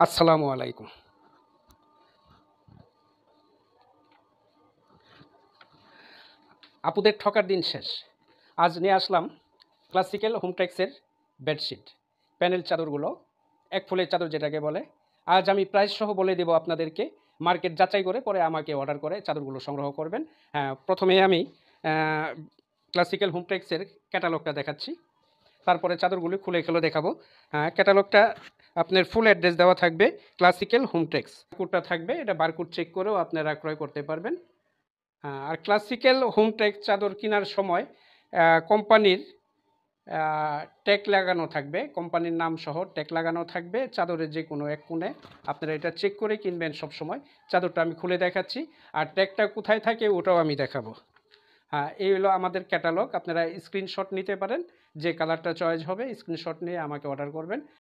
আসসালামু আলাইকুম। আপুদের ঠকার দিন শেষ। আজ নিয়ে আসলাম ক্লাসিক্যাল হোমটেক্সের বেডশিট, প্যানেল চাদরগুলো, এক ফুলের চাদর যেটাকে বলে। আজ আমি প্রাইস সহ বলে দেব আপনাদেরকে। মার্কেট যাচাই করে পরে আমাকে অর্ডার করে চাদরগুলো সংগ্রহ করবেন। প্রথমে আমি ক্লাসিক্যাল হোমটেক্সের ক্যাটালগটা দেখাচ্ছি। তারপরে চাদরগুলি খুলে দেখাবো। ক্যাটালগটা আপনার ফুল অ্যাড্রেস দেওয়া থাকবে, ক্লাসিক্যাল হোমটেক্স। কোডটা থাকবে, এটা বারকোড চেক করেও আপনারা ক্রয় করতে পারবেন। আর ক্লাসিক্যাল হোমটেক্স চাদর কেনার সময় কোম্পানির ট্যাগ লাগানো থাকবে, কোম্পানির নাম সহ ট্যাগ লাগানো থাকবে চাদরের যে কোনো এক কোণে। আপনারা এটা চেক করে কিনবেন সবসময়। চাদরটা আমি খুলে দেখাচ্ছি, আর ট্যাগটা কোথায় থাকে ওটাও আমি দেখাবো। এই হলো আমাদের ক্যাটালগ। আপনারা স্ক্রিনশট নিতে পারেন, যে কালারটা চয়েস হবে স্ক্রিনশট নিয়ে আমাকে অর্ডার করবেন।